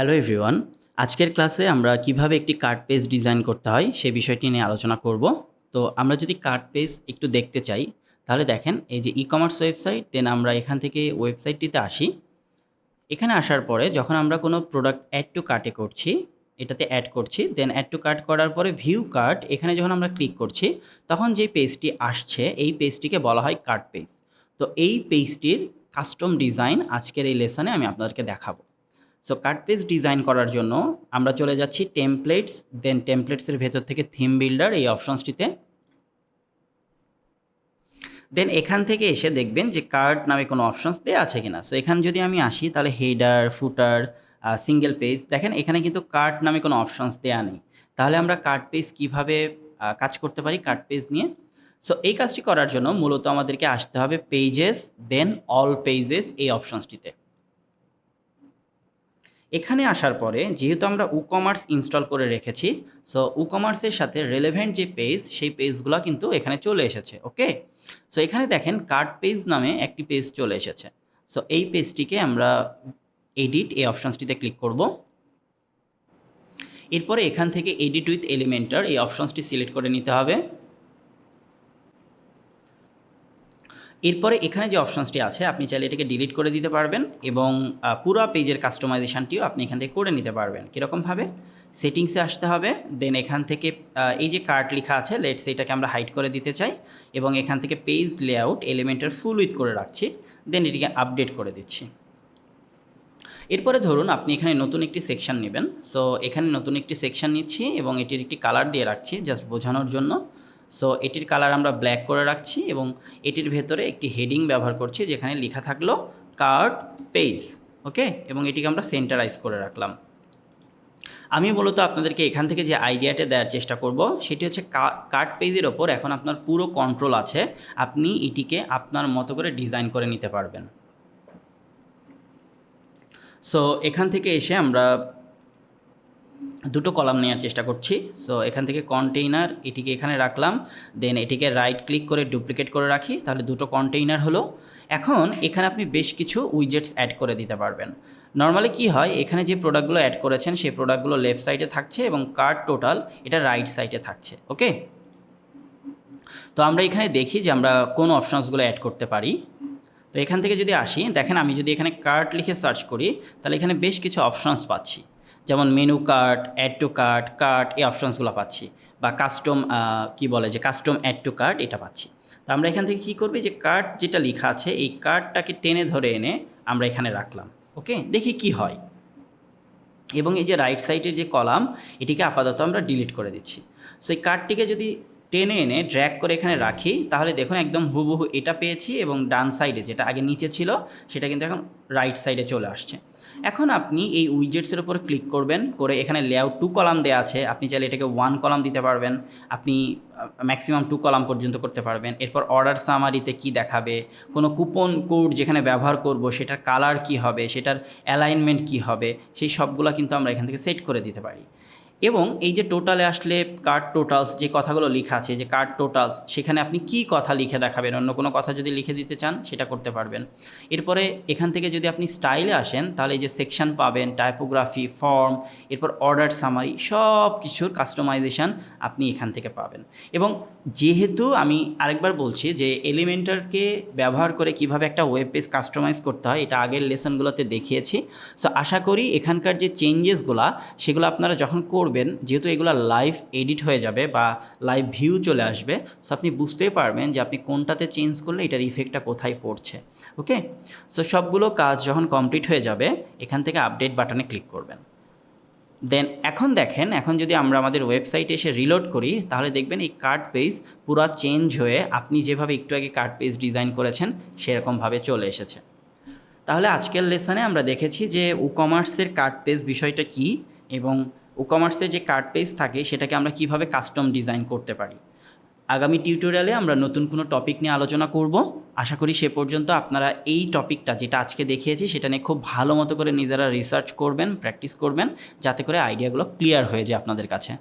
Hello everyone, আজকের ক্লাসে আমরা কিভাবে একটি কার্ড পেজ ডিজাইন করতে হয় সে বিষয়টি নিয়ে আলোচনা করব। তো আমরা যদি কার্ড পেজ একটু দেখতে চাই তাহলে দেখেন এই যে ই-কমার্স ওয়েবসাইট, দেন আমরা এখান থেকে ওয়েবসাইটটিতে আসি। এখানে আসার পরে যখন আমরা কোনো প্রোডাক্ট অ্যাড টু কার্টে করছি, এটাতে অ্যাড করছি, দেন অ্যাড টু কার্ট করার পরে ভিউ কার্ট এখানে যখন আমরা ক্লিক করছি তখন যে পেজটি আসছে এই পেজটিকে বলা হয় কার্ড পেজ। তো এই পেজটির কাস্টম ডিজাইন আজকের এই লেসনে আমি আপনাদেরকে দেখাবো। সো কার্ড পেজ ডিজাইন করার জন্য আমরা চলে যাচ্ছি টেমপ্লেটস, দেন টেমপ্লেটসের ভেতর থেকে থিম বিল্ডার এই অপশনসটিতে। দেন এখান থেকে এসে দেখবেন যে কার্ড নামে কোনো অপশনস দেওয়া আছে কিনা। সো এখানে যদি আমি আসি তাহলে হেডার, ফুটার, সিঙ্গেল পেজ, দেখেন এখানে কিন্তু কার্ড নামে কোনো অপশনস দেওয়া নেই। তাহলে আমরা কার্ড পেজ কীভাবে কাজ করতে পারি কার্ড পেজ নিয়ে? সো এই কাজটি করার জন্য মূলত আমাদেরকে আসতে হবে পেজেস, দেন অল পেজেস এই অপশনসটিতে। এখানে আসার পরে যেহেতু আমরা ই-কমার্স ইনস্টল করে রেখেছি, সো ই-কমার্সের সাথে রিলেভেন্ট যে পেজ সেই পেজগুলো কিন্তু এখানে চলে এসেছে। ওকে, সো এখানে দেখেন কার্ড পেজ নামে একটি পেজ চলে এসেছে। সো এই পেজটিকে আমরা এডিট এই অপশনসটিতে ক্লিক করব। এরপরে এখান থেকে এডিট উইথ এলিমেন্টার এই অপশনসটি সিলেক্ট করে নিতে হবে। এরপরে এখানে যে অপশনসটি আছে আপনি চাইলে এটাকে ডিলিট করে দিতে পারবেন এবং পুরো পেজের কাস্টমাইজেশনটিও আপনি এখান থেকে করে নিতে পারবেন। কীরকমভাবে? সেটিংসে আসতে হবে, দেন এখান থেকে এই যে কার্ট লেখা আছে লেটস এটাকে আমরা হাইড করে দিতে চাই এবং এখান থেকে পেজ লেআউট এলিমেন্টের ফুল উইথ করে রাখছি, দেন এটিকে আপডেট করে দিচ্ছি। এরপরে ধরুন আপনি এখানে নতুন একটি সেকশন নেবেন। সো এখানে নতুন একটি সেকশন নিচ্ছি এবং এটির একটি কালার দিয়ে রাখছি জাস্ট বোঝানোর জন্য। সো এটির কালার আমরা ব্ল্যাক করে রাখছি এবং এটির ভেতরে একটি হেডিং ব্যবহার করছি যেখানে লেখা থাকলো কার্ড পেজ। ওকে, এবং এটিকে আমরা সেন্টারাইজ করে রাখলাম। আমি মূলত আপনাদেরকে এখান থেকে যে আইডিয়াটা দেওয়ার চেষ্টা করব সেটি হচ্ছে কার্ড পেজের ওপর এখন আপনার পুরো কন্ট্রোল আছে, আপনি এটিকে আপনার মতো করে ডিজাইন করে নিতে পারবেন। সো এখান থেকে এসে আমরা দুটো কলাম নেওয়ার চেষ্টা করছি। সো এখান থেকে কন্টেইনার এটিকে এখানে রাখলাম, দেন এটিকে রাইট ক্লিক করে ডুপ্লিকেট করে রাখি, তাহলে দুটো কন্টেইনার হলো। এখন এখানে আপনি বেশ কিছু উইজেটস অ্যাড করে দিতে পারবেন। নর্মালি কি হয়, এখানে যে প্রোডাক্টগুলো অ্যাড করেছেন সেই প্রোডাক্টগুলো লেফট সাইডে থাকছে এবং কার্ট টোটাল এটা রাইট সাইডে থাকছে। ওকে, তো আমরা এখানে দেখি যে আমরা কোন অপশনসগুলো অ্যাড করতে পারি। তো এখান থেকে যদি আসি, দেখেন আমি যদি এখানে কার্ট লিখে সার্চ করি তাহলে এখানে বেশ কিছু অপশনস পাচ্ছি, যেমন menu cart, add to cart, cart এই অপশনসগুলো পাচ্ছি, বা কাস্টম কি বলে যে কাস্টম অ্যাড টু কার্ট এটা পাচ্ছি। তো আমরা এখান থেকে কী করবে, যে কার্ট যেটা লেখা আছে এই কার্টটাকে টেনে ধরে এনে আমরা এখানে রাখলাম। ওকে, দেখি কি হয়। এবং এই যে রাইট সাইডের যে কলাম এটিকে আপাতত আমরা ডিলিট করে দিচ্ছি। সো এই কার্টটিকে যদি টেনে এনে ড্র্যাগ করে এখানে রাখি তাহলে দেখুন একদম হুবহু এটা পেয়েছি এবং ডান সাইডে যেটা আগে নিচে ছিল সেটা কিন্তু এখন রাইট সাইডে চলে আসছে। এখন আপনি এই উইজেটসের উপর ক্লিক করবেন, করে এখানে লেআউট 2 কলাম দেওয়া আছে, আপনি চাইলে এটাকে 1 কলাম দিতে পারবেন, আপনি ম্যাক্সিমাম 2 কলাম পর্যন্ত করতে পারবেন। এরপর অর্ডার সামারিতে কি দেখাবে, কোনো কুপন কোড যেখানে ব্যবহার করব সেটার কালার কি হবে, সেটার অ্যালাইনমেন্ট কি হবে, সেই সবগুলো কিন্তু আমরা এখান থেকে সেট করে দিতে পারি। এবং এই যে টোটালে আসলে কার্ড টোটালস যে কথাগুলো লেখা আছে, যে কার্ড টোটালস, সেখানে আপনি কি কথা লিখে দেখাবেন, অন্য কোনো কথা যদি লিখে দিতে চান সেটা করতে পারবেন। এরপরে এখান থেকে যদি আপনি স্টাইলে আসেন তাহলে এই যে সেকশন পাবেন, টাইপোগ্রাফি, ফর্ম, এরপর অর্ডার সামারি, সব কিছুর কাস্টমাইজেশন আপনি এখান থেকে পাবেন। এবং যেহেতু আমি আরেকবার বলছি যে এলিমেন্টারকে ব্যবহার করে কিভাবে একটা ওয়েব পেজ কাস্টমাইজ করতে হয় এটা আগের লেসনগুলোতে দেখিয়েছি। সো আশা করি এখানকার যে চেঞ্জেসগুলো সেগুলো আপনারা যখন করবেন, যেহেতু এগুলো লাইভ এডিট হয়ে যাবে বা লাইভ ভিউ চলে আসবে, সো আপনি বুঝতেই পারবেন যে আপনি কোনটাতে চেঞ্জ করলে এটার ইফেক্টটা কোথায় পড়ছে। ওকে, সো সবগুলো কাজ যখন কমপ্লিট হয়ে যাবে এখান থেকে আপডেট বাটনে ক্লিক করবেন। দেন এখন দেখেন, এখন যদি আমরা আমাদের ওয়েবসাইটে এসে রিলোড করি তাহলে দেখবেন এই কার্ড পেজ পুরো চেঞ্জ হয়ে আপনি যেভাবে একটু আগে কার্ড পেজ ডিজাইন করেছেন সেরকমভাবে চলে এসেছে। তাহলে আজকের লেসনে আমরা দেখেছি যে ই-কমার্সের কার্ড পেজ বিষয়টা কী এবং ই-কমার্সে যে কার্ড পেজ থাকে সেটাকে আমরা কিভাবে কাস্টম ডিজাইন করতে পারি। আগামী টিউটোরিয়ালে আমরা নতুন কোনো টপিক নিয়ে আলোচনা করব। আশা করি সে পর্যন্ত আপনারা এই টপিকটা যেটা আজকে দেখিয়েছি সেটা নিয়ে খুব ভালো মতো করে নিজেরা রিসার্চ করবেন, প্র্যাকটিস করবেন, যাতে করে আইডিয়াগুলো ক্লিয়ার হয়ে যায় আপনাদের কাছে।